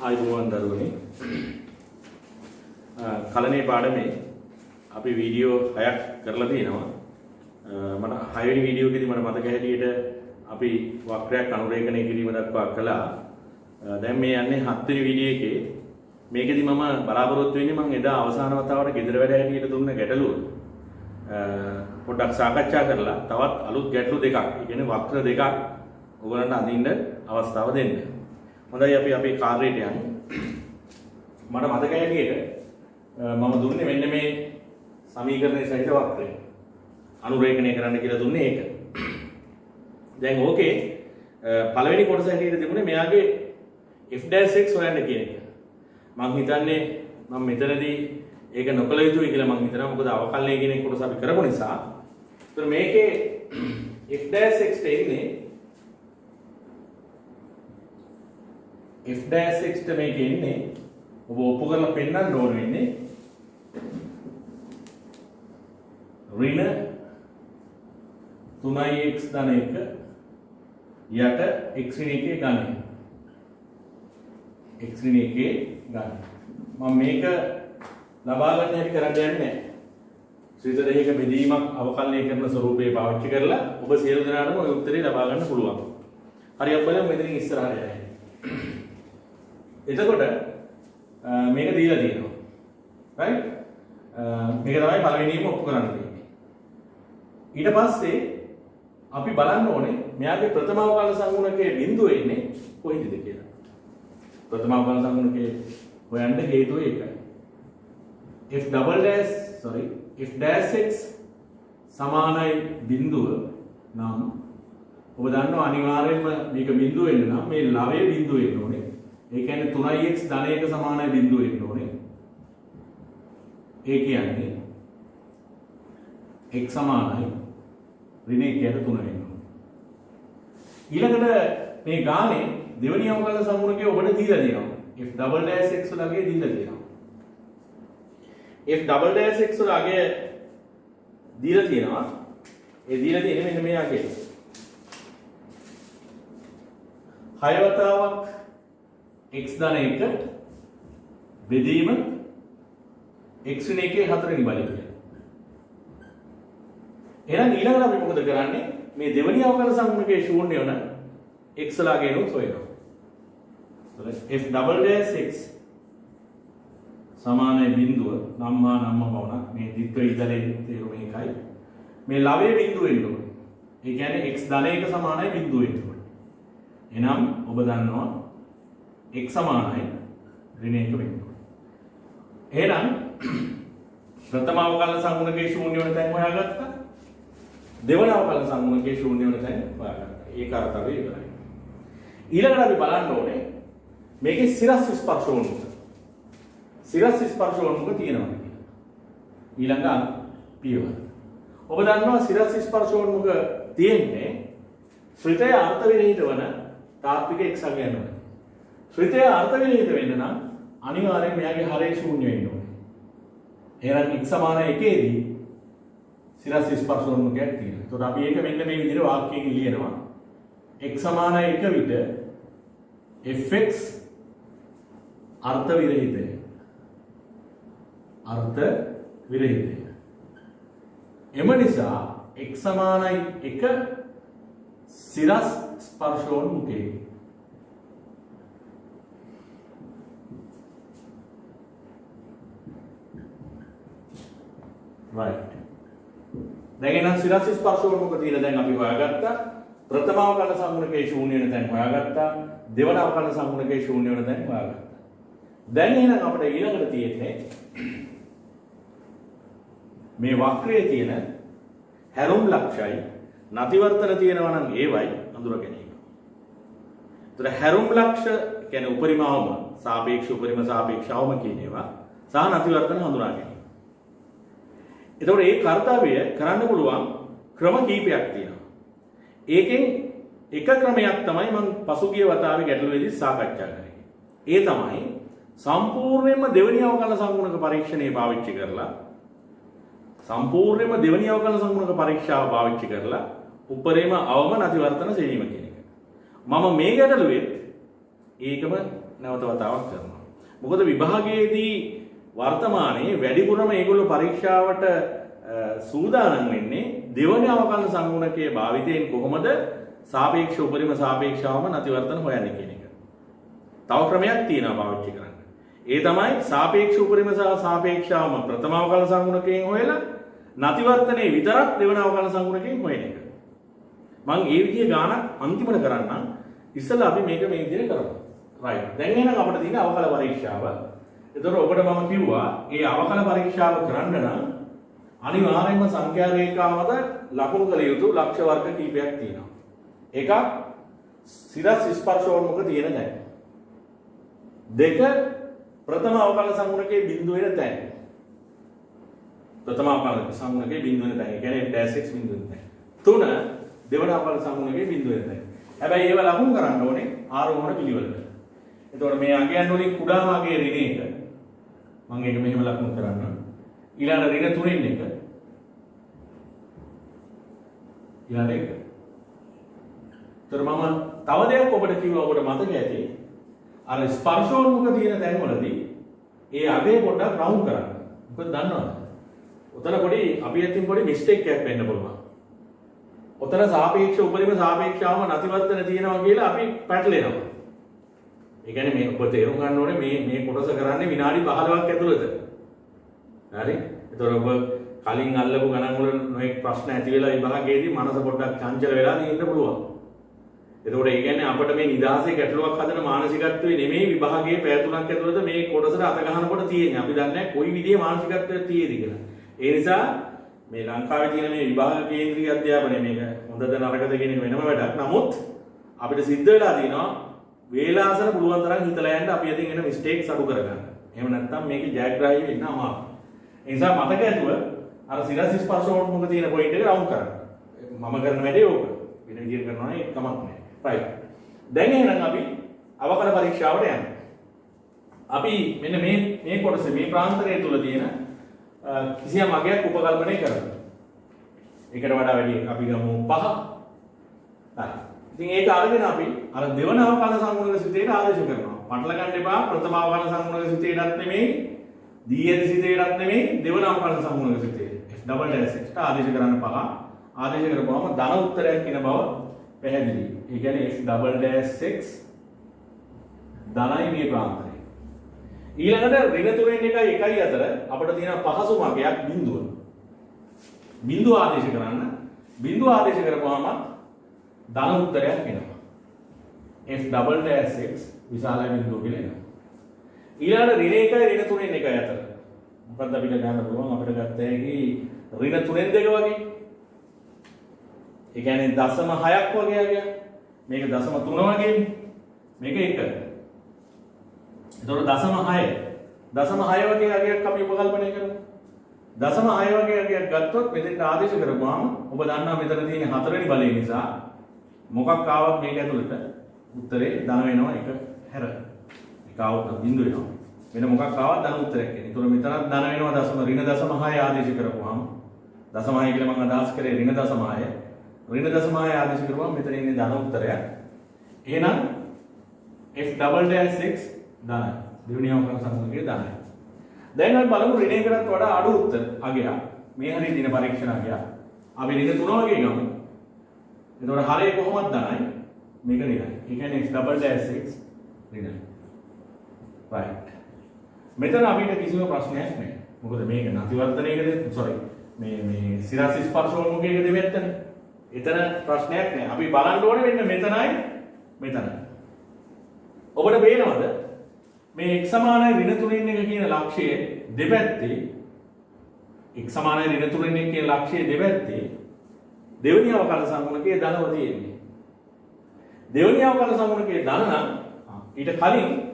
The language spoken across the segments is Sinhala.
ආයුබෝවන් දරුවනේ කලනේ පාඩමේ අපි වීඩියෝ 6ක් කරලා තියෙනවා මට 6 වෙනි වීඩියෝ එකේදී මට මතක හැටියට අපි වක්‍රයක් අනුරේඛනය කිරීම දක්වා කළා දැන් මේ යන්නේ 7 වෙනි වීඩියෝ එකේ මේකෙදි මම බලාපොරොත්තු වෙන්නේ මම එදා අවසාන වතාවට ගෙදර වැඩ හැටියට දුන්න ගැටලුව පොඩ්ඩක් සාකච්ඡා කරලා තවත් අලුත් ගැටලු දෙකක් ඒ කියන්නේ වක්‍ර දෙකක් ඔයගලන්ට අඳින්න අවස්ථාව දෙන්න. හොඳයි අපි අපේ කාර්යයට යමු. මට මතක හැටියට මම දුන්නේ මෙන්න මේ සමීකරණයේ සහිත වක්‍රය. අනුරේඛනය කරන්න කියලා දුන්නේ ඒක. දැන් ඕකේ පළවෙනි කොටස හැටියට තිබුණේ මෙයාගේ f'(x) හොයන්න කියන එක. මම හිතන්නේ මම මෙතනදී ඒක නොකළ යුතුයි කියලා මම හිතනවා. මොකද අවකලනය කියන කොටස අපි කරපු නිසා. ඒතර මේකේ f'(x) එන්නේ f'(x) මේකේ ඉන්නේ ඔබ ඔප්පු කරලා පෙන්නන්න ඕන වෙන්නේ ඍණ 3x ධන 1 යට x ඍණ 1 ඝනය x ඍණ 1 ඝනය මම මේක ලබා ගන්න හැටි කරන්න යන්නේ නැහැ. ශ්‍රීත දෙහික බෙදීමක් අවකලනය කරන ස්වරූපේ පාවිච්චි කරලා ඔබ සියලු දෙනාටම ඔය උත්තරේ ලබා ගන්න පුළුවන්. හරි අපි බලමු මෙතනින් ඉස්සරහට යන්න. එතකොට මේක දීලා තියෙනවා. right? මේක තමයි පළවෙනිම ඔප්පු කරන්න තියෙන්නේ. ඊට පස්සේ අපි බලන්න ඕනේ මෙයාගේ ප්‍රථම අවකලන සංගුණකයේ බිඳුව එන්නේ කොහෙද කියලා. ප්‍රථම අවකලන සංගුණකයේ හොයන්න හේතුව ඒකයි. f'(x) සමානයි බිඳුව නම් ඔබ දන්නවා අනිවාර්යයෙන්ම මේක බිඳුව වෙන්න නම් මේ ලවයේ බිඳුව එන්න ඕනේ. ඒ කියන්නේ 3x ධන 1 සමානයි බිඳුව එන්න ඕනේ. ඒ කියන්නේ x සමානයි ඍණ 1ට 3 වෙන්න ඕනේ. ඊළඟට මේ ගානේ දෙවෙනි අවකලන සමූහකයේ ඔබට දීලා තියෙනවා. f'(x) වලගේ දීලා තියෙනවා. f'(x) වලගේ දීලා තියෙනවා. ඒ දීලා තියෙන්නේ මෙන්න මේ ආකාරයට. 6 වතාවක් x ධන 1 බෙදීම x ඍණ 1 4 වෙනි බලය කියලා. එහෙනම් ඊළඟට අපි මොකද කරන්නේ? මේ දෙවෙනි අවකලන සංගුණකයේ ශූන්‍ය වන x ලාගේ නෝ සොයනවා. f'(x) සමානයි බිඳුව නම් පවණක් මේ ද්විත්ව ඉදලේ තේරුම එකයි. මේ ලවයේ බිඳුව එන්න ඕනේ. ඒ කියන්නේ x ධන 1 සමානයි බිඳුව එන්න ඕනේ. එහෙනම් ඔබ දන්නවා x සමානයි ඍණ 1 වෙන්න ඕනේ. එහෙනම් ප්‍රථම අවකලන සංගුණකයේ ශූන්‍ය වෙන තැන් හොයාගත්තා. දෙවන අවකලන සංගුණකයේ ශූන්‍ය වෙන තැන් හොයාගත්තා. ඒ කාර්යය ඉවරයි. ඊළඟට අපි බලන්න ඕනේ මේකේ සිරස් ස්පර්ශ වුණොත්. සිරස් ස්පර්ශ වුණොත් තියෙනවා කියලා. ඊළඟ පියවර. ඔබ දන්නවා සිරස් ස්පර්ශ වුණොත් තියෙන්නේ ශ්‍රිතය අර්ථ විරහිත වන තාත්වික x අගයන වල. ශ්‍රිතය අර්ථ විරහිත වෙන්න නම් අනිවාර්යෙන් මෙයාගේ හරය ශූන්‍ය වෙන්න ඕනේ. එහෙනම් x සමාන 1 දී සිරස් ස්පර්ශ වුණොත් තියෙනවා. ඒතකොට අපි ඒක මෙන්න මේ විදිහට වාක්‍යයකින් ලියනවා. x සමාන 1 විට fx අර්ථ විරහිතය. අර්ථ විරහිතය. එම නිසා x සමානයි 1 සිරස් ස්පර්ශෝන්මුඛයේ. right. දැන් එනම් සිරස් ස්පර්ශෝන්මුඛ තියෙන දැන් අපි හොයාගත්තා. ප්‍රථම අවකලන සංගුණකයේ ශූන්‍ය වෙන තැන් හොයාගත්තා. දෙවන අවකලන සංගුණකයේ ශූන්‍ය වෙන තැන් හොයාගත්තා. දැන් එහෙනම් අපිට ඊළඟට තියෙන්නේ මේ වක්‍රයේ තියෙන හැරුම් ලක්ෂයි නැතිවර්තන තියෙනවා නම් ඒවයි අඳුර ගැනීම. ඒතර හැරුම් ලක්ෂ කියන්නේ උපරිම අවම, සාපේක්ෂ උපරිම සාපේක්ෂ අවම කියන ඒවා සහ නැතිවර්තන හඳුනා ගැනීම. ඒතකොට මේ කාර්යය කරන්න පුළුවන් ක්‍රම කීපයක් තියෙනවා. ඒකෙන් එක ක්‍රමයක් තමයි මම පසුගිය වතාවේ ගැටලුවේදී සාකච්ඡා කරේ. ඒ තමයි සම්පූර්ණයෙන්ම දෙවෙනි අවකලන සංගුණක පරීක්ෂණය පාවිච්චි කරලා සම්පූර්ණයෙන්ම දෙවෙනි අවකලන සංගුණක පරීක්ෂාව පාවිච්චි කරලා උපරිම අවම නැතිවර්තන සෙවීම කියන එක. මම මේ ගැටලුවේ ඒකම නැවත වතාවක් කරනවා. මොකද විභාගයේදී වර්තමානයේ වැඩිපුරම ඒගොල්ලෝ පරීක්ෂාවට සූදානම් වෙන්නේ දෙවන අවකලන සංගුණකයේ භාවිතයෙන් කොහොමද සාපේක්ෂ උපරිම සාපේක්ෂවම නැතිවර්තන හොයන්නේ කියන එක. තව ක්‍රමයක් තියෙනවා පාවිච්චි කරන්න. ඒ තමයි සාපේක්ෂ උපරිම සහ සාපේක්ෂවම ප්‍රථම අවකලන සංගුණකයෙන් හොයලා නැතිවර්තනයේ විතරක් දෙවන අවකලන සංගුණකයෙන් හොයන එක. මම ඒ විදිහේ ගානක් අන්තිමට කරන්නම්. ඉස්සෙල්ලා අපි මේක මේ විදිහට කරමු. right. දැන් එහෙනම් අපිට තියෙන අවකල පරීක්ෂාව. එතකොට ඔබට මම කිව්වා මේ අවකල පරීක්ෂාව කරන්න නම් අනිවාර්යයෙන්ම සංඛ්‍යා රේඛාවද ලකුණු කළ යුතු ලක්ෂ වර්ග කීපයක් තියෙනවා. එකක් සිරස් ස්පර්ශෝන්මුඛ තියෙන තැන. දෙක ප්‍රථම අවකලන සංගුණකයේ බිඳුව වෙන තැන. ප්‍රථම අවකලන සංගුණකයේ බිඳුව වෙන තැන. ඒ කියන්නේ f'(x) බිඳුව වෙන තැන. තුන දෙවන අවකලන සංගුණකයේ බිඳුව වෙන තැන. හැබැයි ඒව ලකුණු කරන්න ඕනේ ආරෝහණ පිළිවෙලට. එතකොට මේ අගයන් වලින් කුඩාම අගයේ ඍණ එක මම ඒක මෙහෙම ලකුණු කරන්නම්. ඊළඟ ඍණ 3න් එක ඊළඟ එක. ඒතර මම තව දෙයක් ඔබට කිව්වා ඔබට මතක ඇති. අර ස්පර්ශෝන්මුඛ තියෙන තැන්වලදී ඒ අගය පොඩ්ඩක් රවුන්ඩ් කරන්න. මොකද දන්නවද? උතන පොඩි අපි අතින් පොඩි මිස්ටේක් එකක් වෙන්න පුළුවන්. උතන සාපේක්ෂ උපරිම සාපේක්ෂවම නැතිවර්තන තියෙනවා කියලා අපි පැටලෙනවා. ඒ කියන්නේ මේ ඔබ තේරුම් ගන්න ඕනේ මේ කොටස කරන්නේ විනාඩි 15ක් ඇතුළත. හරි? ඒතකොට ඔබ කලින් අල්ලපු ගණන් වල නොඑක් ප්‍රශ්න ඇති වෙලා විභාගයේදී මනස පොඩ්ඩක් චංචල වෙලා ඉන්න පුළුවන්. එතකොට ඒ කියන්නේ අපිට මේ නිදාසේ ගැටලුවක් හදන මානසිකත්වයේ නෙමෙයි විභාගයේ පැය 3ක් ඇතුළත මේ කොටසට අත ගන්නකොට තියෙන්නේ. අපි දන්නේ නැහැ කොයි විදිහේ මානසිකත්වයක් තියෙද කියලා. ඒ නිසා මේ ලංකාවේ තියෙන මේ විභාග කේන්ද්‍රීය අධ්‍යාපනය මේක හොඳද නරකද කියන එක වෙනම වැඩක්. නමුත් අපිට සිද්ධ වෙලා තියෙනවා වේලාසන පුළුවන් තරම් හිතලා යන්න අපි අතින් එන මිස්ටේක්ස් අඩු කරගන්න. එහෙම නැත්නම් මේකේ ජයග්‍රාහී වෙන්න අමාරුයි. ඒ නිසා මතක ඇතුව අර සිරස් ස්පර්ශෝන්මුඛ තියෙන පොයින්ට් එක රවුන්ඩ් කරන්න. මම කරන වැඩේ ඕක. වෙන විදිහට කරනවා නම් කමක් නැහැ. right. දැන් එහෙනම් අපි අවකල පරීක්ෂාවට යනවා. අපි මෙන්න මේ කොටසේ මේ ප්‍රාන්තරය තුල තියෙන කිසියම් අගයක් උපකල්පනය කරමු. ඒකට වඩා වැඩි අපි ගමු 5. හරි. ඉතින් ඒක අරගෙන අපි අර දෙවන අවකලන සංගුණක සිතේට ආදේශ කරනවා. පටල ගන්න එපා. ප්‍රථම අවකලන සංගුණක සිතේටත් නෙමෙයි, ද්විතීයික සිතේටත් නෙමෙයි, දෙවන අවකලන සංගුණක සිතේ. f'(x) ආදේශ කරන්න 5. ආදේශ කරපුවම ධන උත්තරයක් කියන බව පැහැදිලි. ඒ කියන්නේ f'(x) ධනයි මේ ප්‍රාන්තරය. ඊළඟට ඍණ 3න් 1යි අතර අපිට තියෙන පහසුම අගයක් බිඳුව. බිඳුව ආදේශ කරන්න. බිඳුව ආදේශ කරපුවාම ධන උත්තරයක් එනවා. f'(x) විශාල බිඳුව කියලා එනවා. ඊළඟට ඍණ 1යි ඍණ 3න් 1යි අතර මොකක්ද අපිට ගන්න පුළුවන් අපිට ගත්ත හැකි ඍණ 3න් 2 වගේ. ඒ කියන්නේ 0.6ක් වගේ අගයක්. මේක 0.3 වගේනේ. මේක 1. එතකොට 0.6 වගේ අගයක් අපි උපකල්පනය කරමු. 0.6 වගේ අගයක් ගත්තොත් මෙතෙන්ට ආදේශ කරපුවාම ඔබ දන්නවා මෙතන තියෙන 4 වෙනි බලය නිසා මොකක් ආවත් මේක ඇතුළට උත්තරේ ධන වෙනවා එක හැර. එක ආවොත් බිඳු වෙනවා. වෙන මොකක් ආවත් ධන උත්තරයක් එන්නේ. ඒතකොට මෙතනත් ධන වෙනවා ඍණ 0.6 ආදේශ කරපුවාම 0.6 කියලා මම අදහස් කරේ ඍණ 0.6. ඍණ 0.6 ආදේශ කරපුවාම මෙතන ඉන්නේ ධන උත්තරයක්. එහෙනම් f'(x) ධනයි. දෙවෙනි අවකලන සංගුණකයේ ධනයි. දැන් අපි බලමු ඍණ 1කටත් වඩා අඩු උත්තර අගයක්. මේ හරිය දින පරීක්ෂණ අගයක්. අපි ඍණ 3 වගේ ගමු. එතකොට හරය කොහොමද ධනයි? මේක ඍණයි. ඒ කියන්නේ f'(x) ඍණයි. right. මෙතන අපිට කිසිම ප්‍රශ්නයක් නැහැ. මොකද මේක නැතිවර්තනයකද මේ සිරස් ස්පර්ශෝන්මුඛයක දෙපැත්තනේ. එතන ප්‍රශ්නයක් නැහැ. අපි බලන්න ඕනේ මෙන්න මෙතනයි මෙතනයි. ඔබට පේනවද? මේ x සමානයි ඍණ 3න් 1 කියන ලක්ෂයේ දෙපැත්තේ x සමානයි ඍණ 3න් 1 කියන ලක්ෂයේ දෙපැත්තේ දෙවෙනි අවකලන සංගුණකයේ ධනව තියෙන්නේ. දෙවෙනි අවකලන සංගුණකයේ ධන නම් ඊට කලින්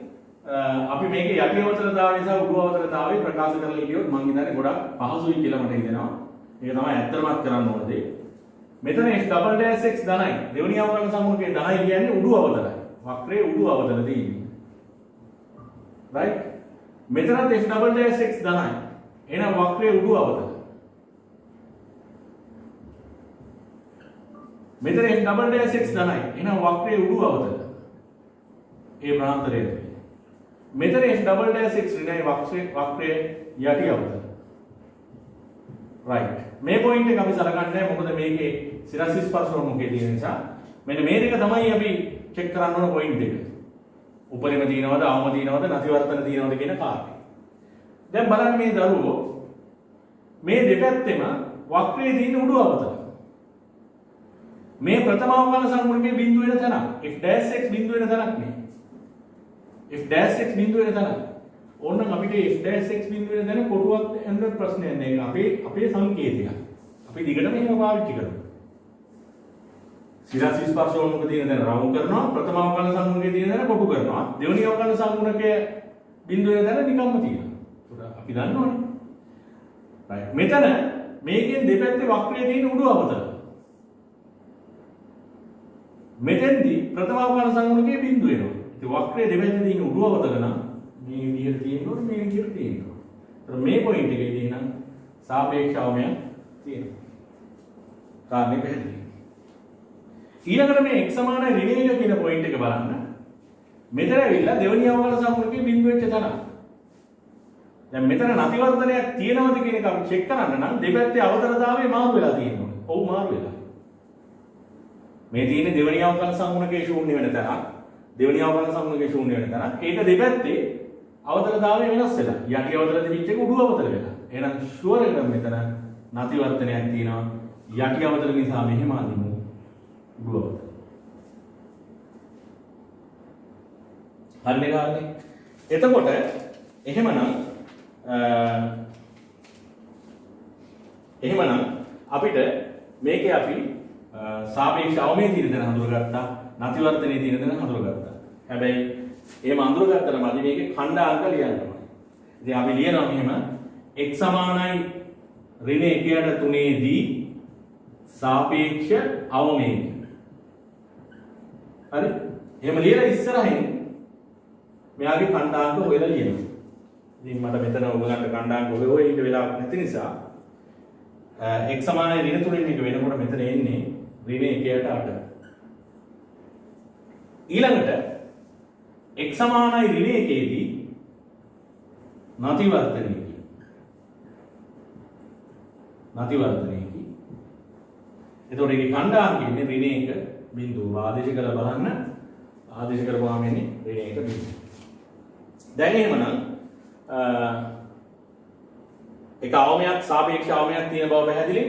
අපි මේකේ යටි අවතරතාවය නිසා උඩු අවතරතාවය ප්‍රකාශ කරලා ඉලියොත් මම හිතන්නේ ගොඩක් පහසුයි කියලා මට හිතෙනවා. ඒක තමයි ඇත්තටමත් කරන්න ඕන දේ. මෙතන f'(x) ධනයි. දෙවෙනි අවකලන සංගුණකයේ ධනයි කියන්නේ උඩු අවතරයි. වක්‍රයේ උඩු අවතල තියෙන්නේ. right. මෙතනත් f'(x) ධනයි. එහෙනම් වක්‍රයේ උඩු අවතල. මෙතන f'(x) ධනයි. එහෙනම් වක්‍රයේ උඩු අවතල. ඒ ප්‍රාන්තරය ඇතුලේ. මෙතන f'(x) ඍණයි වක්‍රයේ යටි අවතල. right. මේ පොයින්ට් එක අපි සලකන්නේ මොකද මේකේ සිරස් ස්පර්ශෝන්මුඛයේ තියෙන නිසා. මෙන්න මේ දෙක තමයි අපි චෙක් කරන්න ඕන පොයින්ට් එක. උපරිම තියෙනවද, අවම තියෙනවද, නැතිවර්තන තියෙනවද කියන කාරණේ. දැන් බලන්න මේ දරුවෝ මේ දෙපැත්තෙම වක්‍රයේ තියෙන උඩු අවතල. මේ ප්‍රථම අවකලන සංගුණකයේ බිඳුව වෙන තැන f'(x) බිඳුව වෙන තැනක් නේ. f'(x) බිඳුව වෙන තැන. ඕනනම් අපිට f'(x) බිඳුව වෙන තැන කොටුවක් යන්න ප්‍රශ්නයක් නෑ. ඒක අපේ සංකේතයක්. අපි දිගටම එහෙම පාවිච්චි කරමු. සිරස් ස්පර්ශෝන්මුඛ තියෙන තැන රවුම් කරනවා, ප්‍රථම අවකලන සංගුණකයේ තියෙන තැන කොටු කරනවා, දෙවෙනි අවකලන සංගුණකයේ බිඳුව වෙන තැන නිකම්ම තියෙනවා. අපි දන්නවනේ. right. මෙතන මේකෙන් දෙපැත්තේ වක්‍රයේ තියෙන උඩු අවතල. මෙතෙන්දී ප්‍රථම අවකලන සංගුණකයේ බිඳුව වෙනවා. ඉතින් වක්‍රයේ දෙපැත්තේ තියෙන උඩු අවතල නම් මේ විදිහට තියෙනවා, මේ විදිහට තියෙනවා. ඒතර මේ පොයින්ට් එකේදී නම් සාපේක්ෂ අවමයක් තියෙනවා. කාරණේ පැහැදිලි. ඊළඟට මේ x සමානයි ඍණ 1 කියන පොයින්ට් එක බලන්න. මෙතන ඇවිල්ලා දෙවෙනි අවකලන සංගුණකයේ බිඳුව වෙච්ච තැන. දැන් මෙතන නැතිවර්තනයක් තියෙනවද කියන එක අපි චෙක් කරන්න නම් දෙපැත්තේ අවතරතාවය මාරු වෙලා තියෙනවා. ඔව් මාරු වෙලා. මේ තියෙන්නේ දෙවෙනි අවකලන සංගුණකයේ ශූන්‍ය වෙන තැන. දෙවෙනි අවකලන සංගුණකයේ ශූන්‍ය වෙන තැන. ඒක දෙපැත්තේ අවතරතාවය වෙනස් වෙලා. යටි අවතල තිබිච්ච එක උඩු අවතල වෙලා. එහෙනම් ෂුවර් එකම මෙතන නැතිවර්තනයක් තියෙනවා. යටි අවතල නිසා මෙහෙම අඳිමු. උඩු අවතල. හරිනේ කාරණේ. එතකොට එහෙමනම් අපිට මේකේ අපි සාපේක්ෂ අවමයේ තියෙන දේ හඳුනගත්තා, නැතිවර්තනයේ තියෙන දේ හඳුනගත්තා. හැබැයි එහෙම හඳුනගත්තම අපි මේකේ ඛණ්ඩාංක ලියන්න ඕනේ. ඉතින් අපි ලියනවා මෙහෙම x සමානයි ඍණ 1/3 දී සාපේක්ෂ අවමයේ. හරි? එහෙම ලියලා ඉස්සරහින් මෙයාගේ ඛණ්ඩාංක හොයලා ලියනවා. ඉතින් මට මෙතන ඔයගලන්ට ඛණ්ඩාංක හොයලා ඉන්න වෙලාවක් නැති නිසා x සමානයි ඍණ 3 එක වෙනකොට මෙතන එන්නේ ඍණ 1/8. ඊළඟට x සමානයි ඍණ 1 දී නැතිවර්තනයේදී එතකොට ඒකේ ඛණ්ඩාංකය ඉන්නේ ඍණ 1 බිඳුව. ආදේශ කරලා බලන්න. ආදේශ කරපුවාම එන්නේ ඍණ 1 බිඳුව. දැන් එහෙමනම් එක අවමයක් සාපේක්ෂ අවමයක් තියෙන බව පැහැදිලි.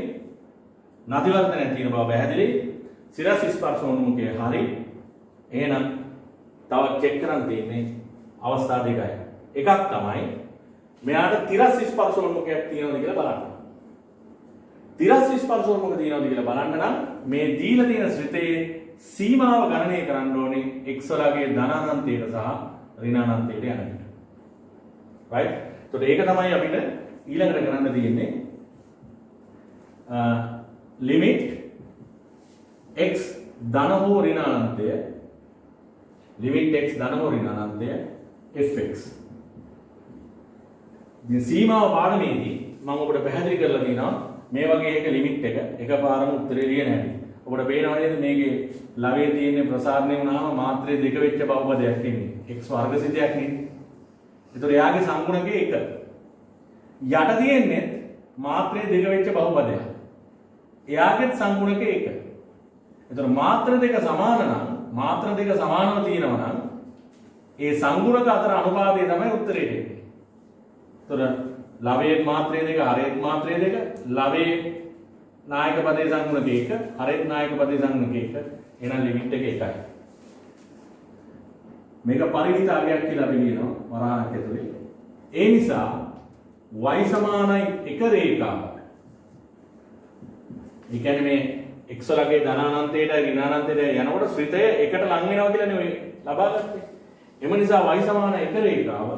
නැතිවර්තනයක් තියෙන බව පැහැදිලි. සිරස් ස්පර්ශෝන්මුඛය හරි. එහෙනම් තව චෙක් කරන්න තියෙන්නේ අවස්ථා දෙකයි. එකක් තමයි මෙයාට තිරස් ස්පර්ශෝන්මුඛයක් තියෙනවද කියලා බලන්න. තිරස් ස්පර්ශෝන්මුඛ තියෙනවද කියලා බලන්න නම් මේ දීලා තියෙන ශ්‍රිතයේ සීමාව ගණනය කරන්න ඕනේ x වලගේ ධන අනන්තයට සහ ඍණ අනන්තයට යන විට. right? So ඒක තමයි අපිට ඊළඟට කරන්න තියෙන්නේ. limit x ධන හෝ ඍණ අනන්තය limit x ධන හෝ ඍණ අනන්තය fx. ඉතින් සීමාව පාඩමේදී මම ඔබට පැහැදිලි කරලා තියෙනවා මේ වගේ එක ලිමිට් එක එකපාරම උත්තරේ ලියන්න හැටි. ඔබට පේනවා නේද මේකේ ලවයේ තියෙන ප්‍රසාරණය වුණාම මාත්‍රේ දෙක වෙච්ච බහුපදයක් ඉන්නේ. x වර්ගසිතයක් නේ. ඒතර එයාගේ සංගුණකේ 1. යට තියෙන්නේ මාත්‍රේ දෙක වෙච්ච බහුපදයක්. එයාගේ සංගුණකේ 1. ඒතර මාත්‍ර දෙක සමාන නම් මාත්‍ර දෙක සමානව තියෙනවා නම් ඒ සංගුණක අතර අනුපාතය තමයි උත්තරේ දෙන්නේ. ඒතර ලවයේ මාත්‍රේ දෙක හරයේ මාත්‍රේ දෙක ලවයේ නායක පදයේ සංගුණක 1 හරයේ නායක පදයේ සංගුණක 1 එහෙනම් ලිමිට් එක 1යි. මේක පරිමිත අගයක් කියලා අපි කියනවා වරහණක් ඇතුලේ. ඒ නිසා y සමානයි 1 රේඛාව. ඒ කියන්නේ මේ x වලගේ ධන අනන්තයට ඍණ අනන්තයට යනකොට ශ්‍රිතය එකට ලං වෙනවා කියලානේ ඔය ලබා ගත්තේ. එම නිසා y සමාන 1 රේඛාව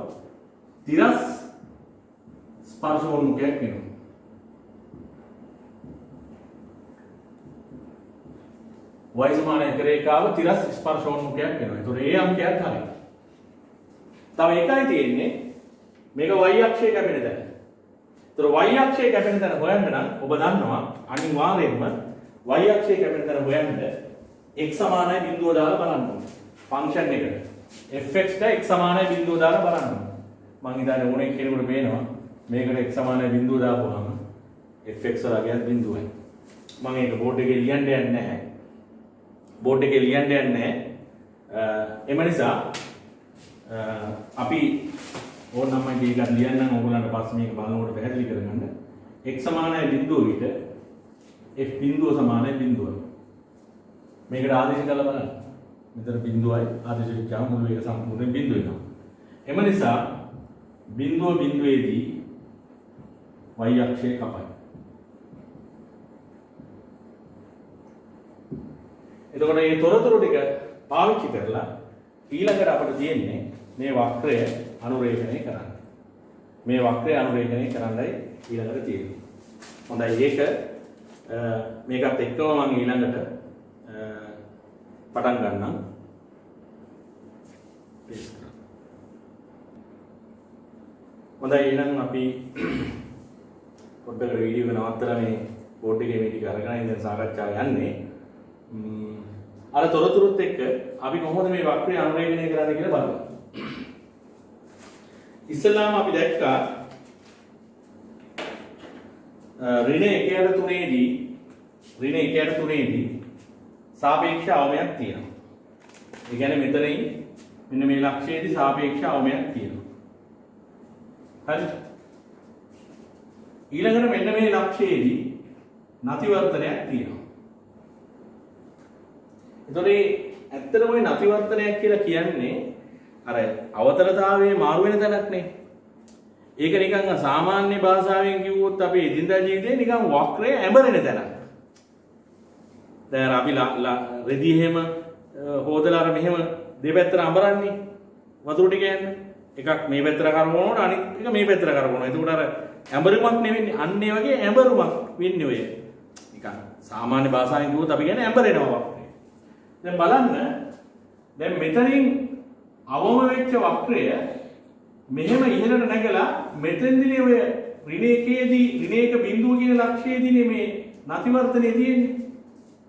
තිරස් ස්පර්ශෝන්මුඛයක් වෙනවා. y සමාන 1 රේඛාව තිරස් ස්පර්ශෝන්මුඛයක් වෙනවා. ඒතකොට ඒ අංකයත් හරියි. තව එකයි තියෙන්නේ මේක y අක්ෂයේ කැපෙන තැන. ඒතකොට y අක්ෂයේ කැපෙන තැන හොයන්න නම් ඔබ දන්නවා අනිවාර්යයෙන්ම y අක්ෂයේ කැපෙන තැන හොයන්න x සමානයි බිඳුව දාලා බලන්න ඕනේ. ෆන්ක්ෂන් එකට. fx ට x සමානයි බිඳුව දාලා බලන්න. මම හිතන්නේ ඕනෙක් කෙනෙකුට පේනවා මේකට x සමානයි බිඳුව දාපුවාම fx වල ගියත් බිඳුවයි. මම ඒක බෝඩ් එකේ ලියන්න යන්නේ නැහැ. බෝඩ් එකේ ලියන්න යන්නේ නැහැ. එම නිසා අපි ඕනනම් මම මේක ලියන්නම් ඕගොල්ලන්ට පස්සේ මේක බලනකොට පැහැදිලි කරගන්න. x සමානයි බිඳුව විට f බිඳුව සමානයි බිඳුව. මේකට ආදේශ කරලා බලන්න. මෙතන බිඳුවයි ආදේශ වෙච්චාම මුළු එක සම්පූර්ණයෙන් බිඳුව වෙනවා. එම නිසා බිඳුව බිඳුවේදී y අක්ෂය කපයි. එතකොට මේ තොරතුරු ටික පාවිච්චි කරලා ඊළඟට අපිට තියෙන්නේ මේ වක්‍රය අනුරේඛනය කරන්න. මේ වක්‍රය අනුරේඛනය කරන්නයි ඊළඟට තියෙන්නේ. හොඳයි ඒක මේකත් එක්කම මම ඊළඟට පටන් ගන්නම්. හොඳයි එහෙනම් අපි පොඩ්ඩක් වීඩියෝ එක නවත්තලා මේ බෝඩ් එකේ මේ ටික අරගෙන ඉඳන් සාකච්ඡාව යන්නේ. අර තොරතුරුත් එක්ක අපි කොහොමද මේ වක්‍රය අනුරේඛනය කරන්නේ කියලා බලමු. ඉස්සෙල්ලාම අපි දැක්කා ඍණ 1/3දී සාපේක්ෂ අවමයක් තියෙනවා. ඒ කියන්නේ මෙතනින් මෙන්න මේ ලක්ෂයේදී සාපේක්ෂ අවමයක් තියෙනවා. හරි. ඊළඟට මෙන්න මේ ලක්ෂයේදී නතිවර්තනයක් තියෙනවා. එතකොට ඇත්තටම ওই නතිවර්තනයක් කියලා කියන්නේ අර අවතරතාවයේ මාරු වෙන තැනක් නේ. ඒක නිකන් සාමාන්‍ය භාෂාවෙන් කිව්වොත් අපේ එදිනදා ජීවිතේ නිකන් වක්‍රය ඇඹරෙන තැනක්. දැන් අපි රෙදි එහෙම හොදලා අර මෙහෙම දෙපැත්තට අඹරන්නේ වතුර ටික යන්නේ. එකක් මේ පැත්තට කරකවනකොට අනිත් එක මේ පැත්තට කරකවනවා. එතකොට අර ඇඹරුමක් නෙවෙන්නේ. අන්න ඒ වගේ ඇඹරුමක් වෙන්නේ ඔය. නිකන් සාමාන්‍ය භාෂාවෙන් කිව්වොත් අපි කියන්නේ ඇඹරෙනවා වක්‍රය. දැන් බලන්න දැන් මෙතනින් අවම වෙච්ච වක්‍රය මෙහෙම ඉහළට නැගලා මෙතෙන්දී ඔය ඍණ 1 බිඳුව කියන ලක්ෂයේදී මේ නතිවර්තනයේ තියෙන්නේ.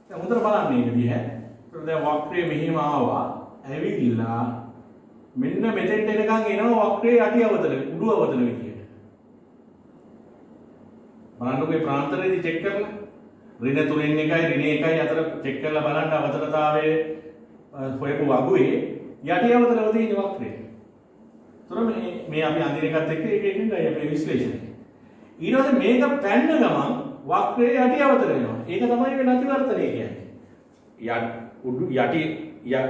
දැන් හොඳට බලන්න මේක දිහා. දැන් වක්‍රය මෙහෙම ආවා ඇවිල්ලා මෙන්න මෙතෙන්ට එනකන් එනවා වක්‍රයේ යටි අවතල උඩු අවතල විදියට. බලන්නකෝ මේ ප්‍රාන්තරයේදී චෙක් කරලා ඍණ 3න් 1යි ඍණ 1යි අතර චෙක් කරලා බලන්න අවතරතාවයේ හොයපු වගුවේ යටි අවතලව තියෙන වක්‍රය. තොර මේ අපි අඳින එකත් එක්ක එක එකින් ගයි අපේ විශ්ලේෂණය. ඊළඟට මේක පැන්න ගමන් වක්‍රයේ යටි අවතල වෙනවා. ඒක තමයි මේ නතිවර්තනය කියන්නේ.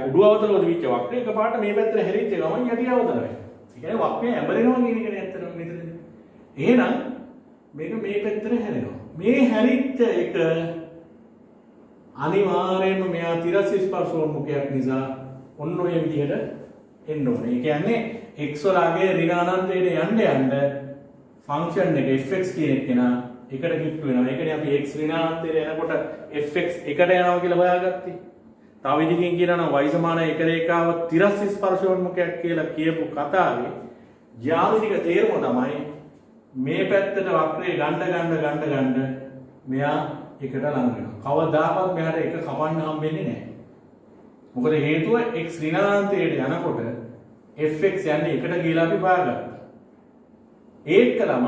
උඩු අවතල වදිච්ච වක්‍රය එකපාරට මේ පැත්තට හැරිච්ච ගමන් යටි අවතල වෙනවා. ඒ කියන්නේ වක්‍රය ඇඹරෙනවා කියන එකනේ ඇත්තටම මෙතනදී. එහෙනම් මේක මේ පැත්තට හැරෙනවා. මේ හැරිච්ච එක අනිවාර්යයෙන්ම මෙයා තිරස් ස්පර්ශෝන්මුඛයක් නිසා ඔන්න ඔය විදිහට එන්න ඕනේ. ඒ කියන්නේ x වල අගේ ඍණ අනන්තයට යන්න ෆන්ක්ෂන් එක fx කියන එක නා එකට කිට්ටු වෙනවා. ඒ කියන්නේ අපි x ඍණ අනන්තයට යනකොට fx එකට යනවා කියලා හොයාගත්තේ. තව විදිහකින් කියනවා නම් y සමාන එක රේඛාව තිරස් ස්පර්ශෝන්මුඛයක් කියලා කියපු කතාවේ ජ්‍යාමිතික තේරුම තමයි මේ පැත්තට වක්‍රය ගන්න මෙයා එකට ලං වෙනවා. කවදාකවත් මෙයාට එක කපන්න හම්බෙන්නේ නැහැ. මොකද හේතුව x ඍණාන්තයට යනකොට fx යන්නේ එකට ගිහලා අපි පාගත්තා. ඒකලම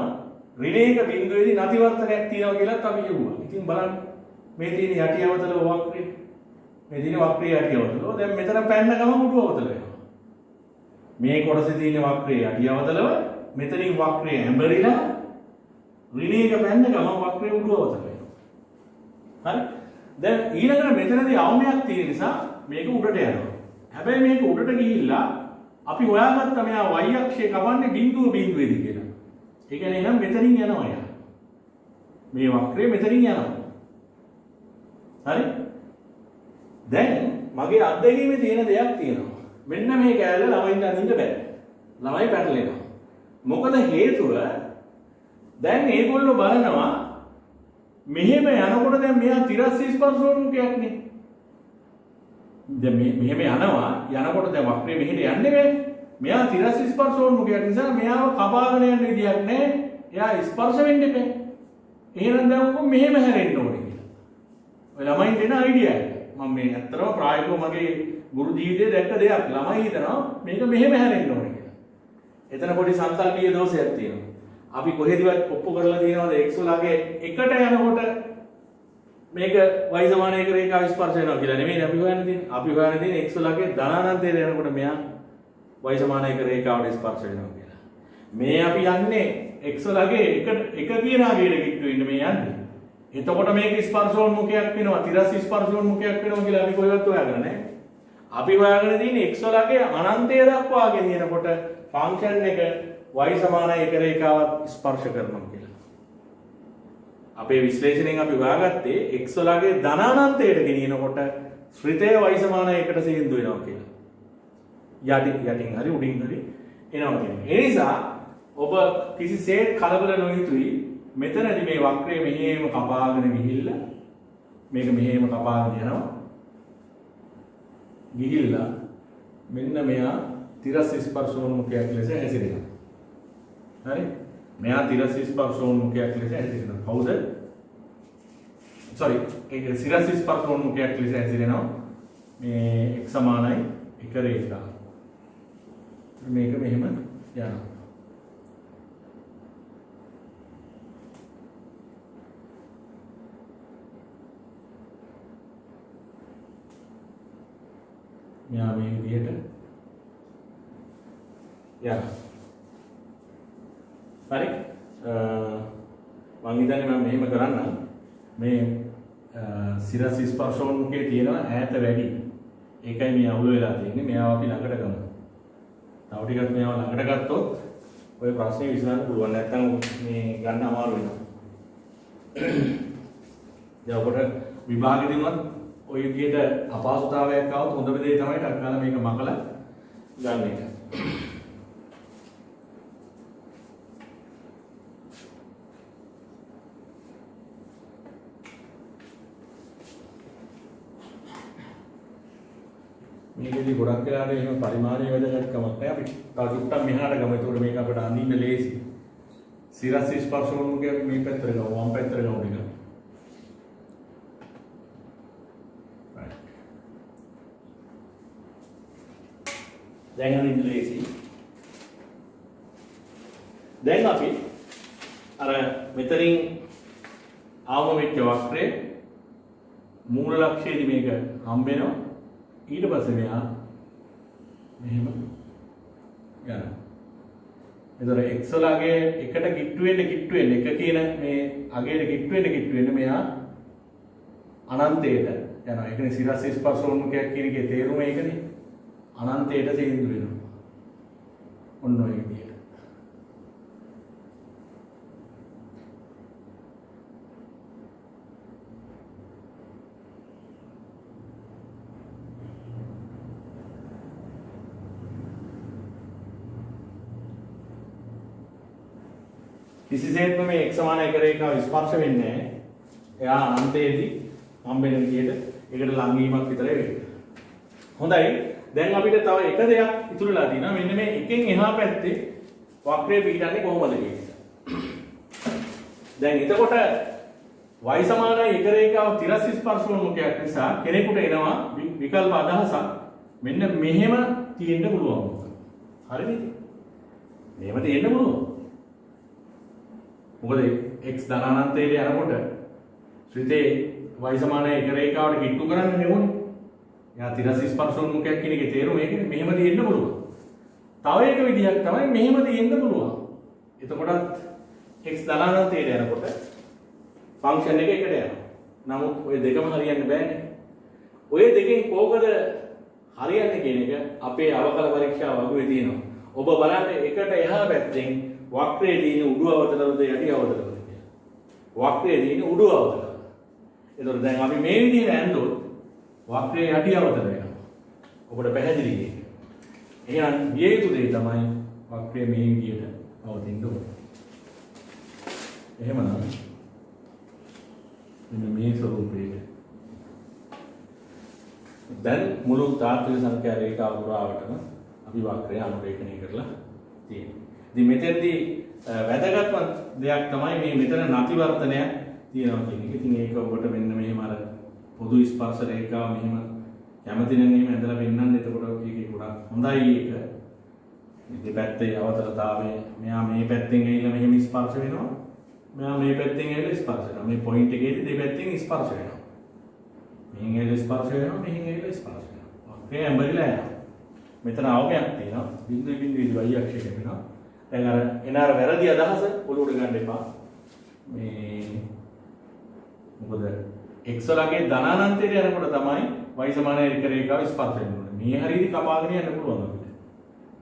ඍණ 1 බිඳුවේදී නතිවර්තනයක් තියෙනවා කියලාත් අපි කිව්වා. ඉතින් බලන්න මේ තියෙන යටි අවතල වක්‍රය. මේ තියෙන වක්‍රයේ යටි අවතල. දැන් මෙතන පැන්න ගම උඩු අවතල වෙනවා. මේ කොටසේ තියෙන වක්‍රයේ යටි අවතලව මෙතනින් වක්‍රය ඇඹරිලා ඍණ 1 පැන්න ගම වක්‍රයේ උඩු අවතල වෙනවා. හරි? දැන් ඊළඟට මෙතනදී අවමයක් තියෙන නිසා මේක උඩට යනවා. හැබැයි මේක උඩට ගිහිල්ලා අපි හොයාගත්තා මෙයා y අක්ෂය කවන්නේ බිඳුවේදී කියලා. ඒ කියන්නේ එහෙනම් මෙතනින් යනවා යා. මේ වක්‍රය මෙතනින් යනවා. හරි? දැන් මගේ අත්දැකීමේ තියෙන දෙයක් තියෙනවා. මෙන්න මේ කැලේ ළමයින්ට අඳින්න බෑ. ළමයි පැටලෙනවා. මොකද හේතුව දැන් මේගොල්ලෝ බලනවා මෙහෙම යනකොට දැන් මෙයා තිරස් ස්පර්ශෝන්මුඛයක් නේ. දැන් මෙහෙම යනකොට දැන් වක්‍රය මෙහෙට යන්නේ බෑ. මෙයා තිරස් ස්පර්ශෝන්මුඛයක් නිසා මෙයාව කපාගෙන යන්න විදියක් නැහැ. එයා ස්පර්ශ වෙන්න බෑ. එහෙනම් දැන් උඹ මෙහෙම හැරෙන්න ඕනේ කියලා. ඔය ළමයින් දෙන අයිඩියා එක. මම මේ ඇත්තටම ප්‍රායෝගිකව මගේ ගුරු ජීවිතයේ දැක්ක දෙයක්. ළමයි හිතනවා මේක මෙහෙම හැරෙන්න ඕනේ කියලා. එතන පොඩි සංකල්පීය දෝෂයක් තියෙනවා. අපි කොහෙදවත් ඔප්පු කරලා තියෙනවද x වලගේ එකට යනකොට මේක y සමාන එක රේඛාව ස්පර්ශ වෙනවා කියලා නෙමෙයි අපි හොයන්නේ තියෙන්නේ. අපි හොයන්නේ තියෙන්නේ x වලගේ ධනානන්තයට යනකොට මෙයා y සමාන එක රේඛාවට ස්පර්ශ වෙනවා කියලා. මේ අපි යන්නේ x වලගේ එක කියන ආගයට කිට්ටු වෙන්න මේ යන්නේ. එතකොට මේක ස්පර්ශෝන්මුඛයක් වෙනවා, තිරස් ස්පර්ශෝන්මුඛයක් වෙනවා කියලා අපි කොහෙවත් හොයාගෙන නැහැ. අපි හොයාගෙන තියෙන්නේ x වලගේ අනන්තය දක්වා ගෙනියනකොට ෆන්ක්ෂන් එක y සමාන එක රේඛාවක් ස්පර්ශ කරනවා කියලා. අපේ විශ්ලේෂණයෙන් අපි හොයාගත්තේ x වලගේ ධනානන්තයට ගෙනියනකොට ශ්‍රිතය y සමාන එකට සිඳු වෙනවා කියලා. යටින් හරි උඩින් හරි එනවා කියන්නේ. ඒ නිසා ඔබ කිසිසේත් කලබල නොයුතුයි. මෙතනදී මේ වක්‍රය මෙහෙම කපාගෙන ගිහිල්ලා මේක මෙහෙම කපාගෙන යනවා. ගිහිල්ලා මෙන්න මෙයා තිරස් ස්පර්ශෝන්මුඛයක් ලෙස හැසිරෙනවා. හරි? මෙයා තිරස් ස්පර්ශෝන්මුඛයක් ලෙස හැසිරෙනවා. කවුද? sorry. ඒක තිරස් ස්පර්ශෝන්මුඛයක් ලෙස හැසිරෙනවා. මේ x සමානයි එක රේඛාව. මේක මෙහෙම යනවා. මෙයා මේ විදිහට යනවා. හරි? මම හිතන්නේ මම මෙහෙම කරන්නම්. මේ සිරස් ස්පර්ශෝන්මුඛයේ තියෙනවා ඈත වැඩි. ඒකයි මේ අවුල වෙලා තියෙන්නේ. මෙයාව අපි ළඟට ගමු. තව ටිකක් මෙයාව ළඟට ගත්තොත් ඔය ප්‍රශ්නේ විසඳන්න පුළුවන්. නැත්නම් මේ ගන්න අමාරු වෙනවා. දැන් ඔබට විභාගෙදිවත් ඔය විදිහට අපහසුතාවයක් ආවොත් හොඳම දේ තමයි ටක්කාලා මේක මකලා ගන්න එක. මේකෙදි ගොඩක් වෙලාවට එහෙම පරිමාණීය වැදගත්කමක් නැහැ. අපි තව ටිකක් මෙහාට ගමු. ඒතකොට මේක අපිට අඳින්න ලේසි. සිරස් ස්පර්ශෝන්මුඛය මේ පැත්තට ගමු. වම් පැත්තට ගමු ටික. දැන් අඳින්න ලේසි. දැන් අපි අර මෙතනින් ආවම වෙච්ච වක්‍රය මූල ලක්ෂයේදී මේක හම්බ වෙනවා. ඊට පස්සේ මෙයා මෙහෙම යනවා. එතකොට x වලගේ එකට කිට්ටු වෙන්න එක කියන මේ අගයට කිට්ටු වෙන්න මෙයා අනන්තයට යනවා. ඒකනේ සිරස් ස්පර්ශෝන්මුඛයක් කියන එකේ තේරුම ඒකනේ. අනන්තයට සිඳු වෙනවා. ඔන්න ඔය විදිහට. කිසිසේත්ම මේ x සමාන එක රේඛාව ස්පර්ශ වෙන්නේ නැහැ. එයා අනන්තයේදී හම්බෙන විදිහට ඒකට ලංවීමක් විතරයි වෙන්නේ. හොඳයි. දැන් අපිට තව එක දෙයක් ඉතුරුලා තියෙනවා. මෙන්න මේ එකෙන් එහා පැත්තේ වක්‍රය පිටන්නේ කොහොමද කියන එක. දැන් එතකොට y සමානයි එක රේඛාව තිරස් ස්පර්ශෝන්මුඛයක් නිසා කෙනෙකුට එනවා විකල්ප අදහසක්. මෙන්න මෙහෙම තියෙන්න පුළුවන්. හරිද? මෙහෙම තියෙන්න පුළුවන්. මොකද x ධනානන්තයට යනකොට ශ්‍රිතේ y සමානයි එක රේඛාවට කිට්ටු කරන්නේ නෙවෙයි. යා තිරස් ස්පර්ශෝන්මුඛයක් කියන එකේ තේරුම ඒකනේ. මෙහෙම තියෙන්න පුළුවන්. තව එක විදිහක් තමයි මෙහෙම තියෙන්න පුළුවන්. එතකොටත් x ධනානන්තයට යනකොට ෆන්ක්ෂන් එක එකට යනවා. නමුත් ওই දෙකම හරියන්න බෑනේ. ඔය දෙකෙන් කෝකද හරියන්නේ කියන එක අපේ අවකල පරීක්ෂාව වගේ තියෙනවා. ඔබ බලන්න එකට එහා පැත්තෙන් වක්‍රයේ තියෙන උඩු අවතලද යටි අවතලද කියලා. වක්‍රයේ තියෙන උඩු අවතල. එතකොට දැන් අපි මේ විදිහට ඇඳුවොත් වක්‍රයේ යටි අවතල වෙනවා. ඔබට පැහැදිලි ඒක. එහෙනම් විය යුතු දේ තමයි වක්‍රය මේ විදිහට පවතින්න ඕනේ. එහෙමනම් මෙන්න මේ ස්වරූපයේ දැන් මුළු තාත්වික සංඛ්‍යා රේඛාව පුරාවටම අපි වක්‍රය අනුරේඛනය කරලා තියෙනවා. ඉතින් මෙතෙන්දී වැදගත්ම දෙයක් තමයි මේ මෙතන නැති වර්තනයක් තියෙනවා කියන එක. ඉතින් ඒක ඔබට මෙන්න මෙහෙම අර පොදු ස්පර්ශ රේඛාව මෙහෙම කැමති නම් එහෙම ඇඳලා පෙන්නන්න. එතකොට ඒකේ ගොඩක් හොඳයි ඒක. දෙපැත්තේ අවතරතාවය. මෙයා මේ පැත්තෙන් ඇවිල්ලා මෙහෙම ස්පර්ශ වෙනවා. මෙයා මේ පැත්තෙන් ඇවිල්ලා ස්පර්ශ වෙනවා. මේ පොයින්ට් එකේදී දෙපැත්තෙන් ස්පර්ශ වෙනවා. මෙහෙන් ඇවිල්ලා ස්පර්ශ වෙනවා. මෙහෙන් ඇවිල්ලා ස්පර්ශ වෙනවා. ඔකේ ඇඹරිලා යනවා. මෙතන අවගයක් තියෙනවා. බිඳුයි බිඳුයි y අක්ෂරය වෙනවා. දැන් අර එන අර වැරදි අදහස ඔලුවට ගන්න එපා. මේ මොකද x වලගේ ධනානන්තයට යනකොට තමයි y සමාන එක රේඛාව ස්පර්ශ වෙන්නේ. මේ හරියදි කපාගෙන යන්න පුළුවන් අපිට.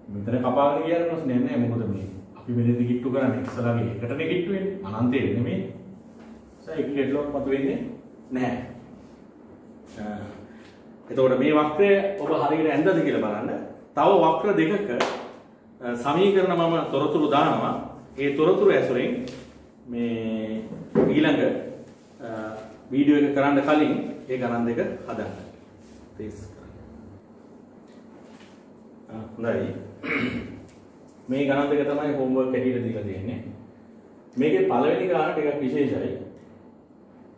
මෙතන කපාගෙන ගියාට ප්‍රශ්නයක් නැහැ. මොකද මේ අපි මෙතනදි කිට්ටු කරන්නේ x වලගේ එකටනේ කිට්ටු වෙන්නේ. අනන්තයට නෙමෙයි. ඒක ගැටලුවක් මතුවෙන්නේ නැහැ. එතකොට මේ වක්‍රය ඔබ හරියට ඇඳද කියලා බලන්න. තව වක්‍ර දෙකක සමීකරණ මම තොරතුරු දානවා. ඒ තොරතුරු ඇසුරෙන් මේ ඊළඟ වීඩියෝ එක කරන්න කලින් ඒ ගණන් දෙක හදන්න. ප්ලීස්. හොඳයි. මේ ගණන් දෙක තමයි හෝම්වර්ක් ඇටියට දීලා තියෙන්නේ. මේකේ පළවෙනි ගාන ටිකක් විශේෂයි.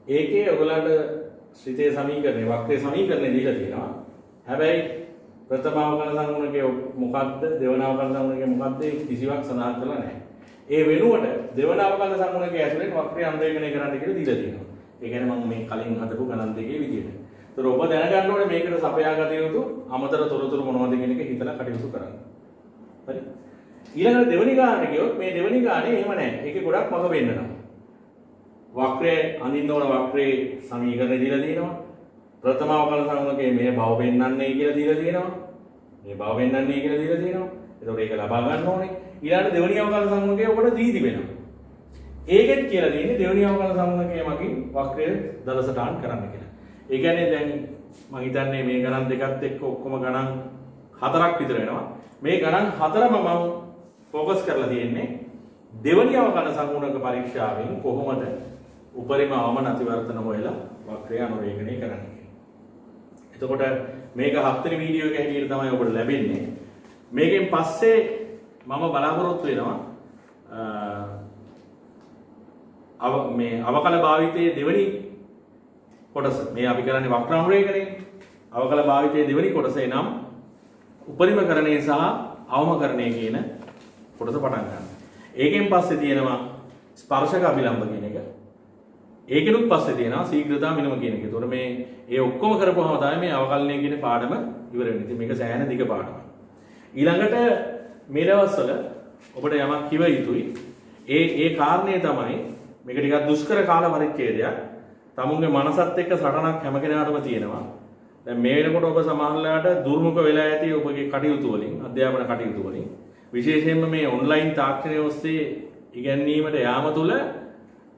ඒකේ ඔයගලන්ට ශ්‍රිතේ සමීකරණේ වක්‍රේ සමීකරණේ දීලා තියෙනවා. හැබැයි ප්‍රථම අවකලන සංගුණකේ මොකක්ද දෙවන අවකලන සංගුණකේ මොකක්ද කිසිවක් සඳහන් කරලා නැහැ. ඒ වෙනුවට දෙවන අවකලන සංගුණකේ ඇතුලේ වක්‍රය අන්වේෂණය කරන්න කියලා දීලා තියෙනවා. ඒ කියන්නේ මම මේ කලින් හදපු ගණන් දෙකේ විදියට. ඒතර ඔබ දැනගන්න ඕනේ මේකට සපයාගත යුතු අමතර තොරතුරු මොනවද කියන එක හිතලා කටයුතු කරන්න. හරි? ඊළඟට දෙවෙනි ගානට ගියොත් මේ දෙවෙනි ගානේ එහෙම නැහැ. ඒකේ ගොඩක් මග වෙන්නනවා. වක්‍රයේ අඳින්න ඕන වක්‍රයේ සමීකරණ දීලා තියෙනවා. ප්‍රථම අවකලන සංගුණකේ මේ බව පෙන්වන්නේ කියලා දීලා තියෙනවා. මේ බව පෙන්වන්නේ කියලා දීලා තියෙනවා. ඒතකොට ඒක ලබා ගන්න ඕනේ. ඊළඟට දෙවෙනි අවකලන සංගුණකේ ඔබට දී තිබෙනවා. ඒකෙත් කියලා තියෙන්නේ දෙවෙනි අවකලන සංගුණකයේ මගින් වක්‍රය දලසටහන් කරන්න කියලා. ඒ කියන්නේ දැන් මම හිතන්නේ මේ ගණන් දෙකත් එක්ක ඔක්කොම ගණන් 4ක් විතර වෙනවා. මේ ගණන් 4ම මම ફોකස් කරලා තියෙන්නේ දෙවෙනි අවකලන සංගුණක පරීක්ෂාවෙන් කොහොමද උපරිම අවමන අතිවර්තන හොයලා වක්‍රය අනුරේඛනය කරන්නේ. එතකොට මේක 7 වෙනි වීඩියෝ එක හැටියට තමයි ඔබට ලැබෙන්නේ. මේකෙන් පස්සේ මම බලාපොරොත්තු වෙනවා මේ අවකල භාවිතයේ දෙවෙනි කොටස. මේ අපි කරන්නේ වක්‍ර අනුරේඛනය. අවකල භාවිතයේ දෙවෙනි කොටස එනම් උපරිමකරණය සහ අවමකරණය කියන කොටස පටන් ගන්න. ඒකෙන් පස්සේ තියෙනවා ස්පර්ශක අභිලම්භ කියන එක. ඒකෙනුත් පස්සේ තියෙනවා ශීඝ්‍රතා මිනුම කියන එක. ඒතකොට මේ ඒ ඔක්කොම කරපුවාම තමයි මේ අවකලනය කියන පාඩම ඉවර වෙන්නේ. ඉතින් මේක සෑහෙන දිග පාඩමක්. ඊළඟට මේ දවස්වල ඔබට යමක් කිව යුතුයි. ඒ කාරණේ තමයි මේක ටිකක් දුෂ්කර කාල පරිච්ඡේදයක්. තමුන්ගේ මනසත් එක්ක සටනක් හැම කෙනාටම තියෙනවා. දැන් මේ වෙනකොට ඔබ සමහරලාට දුර්මුඛ වෙලා ඇති ඔබගේ කටයුතු වලින්, අධ්‍යාපන කටයුතු වලින්, විශේෂයෙන්ම මේ ඔන්ලයින් තාක්ෂණය ඔස්සේ ඉගැන්වීමට යාම තුළ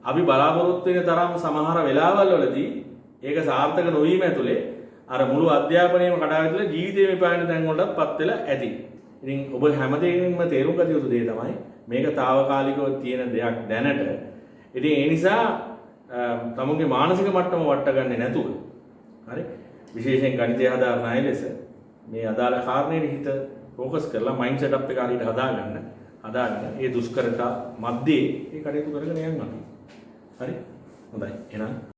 අපි බලාපොරොත්තු වෙන තරම් සමහර වෙලාවල් වලදී ඒක සාර්ථක නොවීම ඇතුලේ අර මුළු අධ්‍යාපනයේම කඩාවැටලා ජීවිතේම එපායන තැන් වලටපත් වෙලා ඇති. ඉතින් ඔබ හැමදේම තේරුම් ගත යුතු දේ තමයි මේක తాවකාලිකව තියෙන දෙයක් දැනට. ඉතින් ඒ නිසා තමුන්ගේ මානසික මට්ටම වට්ටගන්නේ නැතුව හරි විශේෂයෙන් ගණිතය හදාගන්න අය ලෙස මේ අදාළ කාරණේට හිත ફોකස් කරලා මයින්ඩ් සෙටප් එක හරියට හදාගන්න ඒ දුෂ්කරතා මැද්දේ ඒ කටයුතු කරගෙන යන්න අපි. හරි හොඳයි එහෙනම්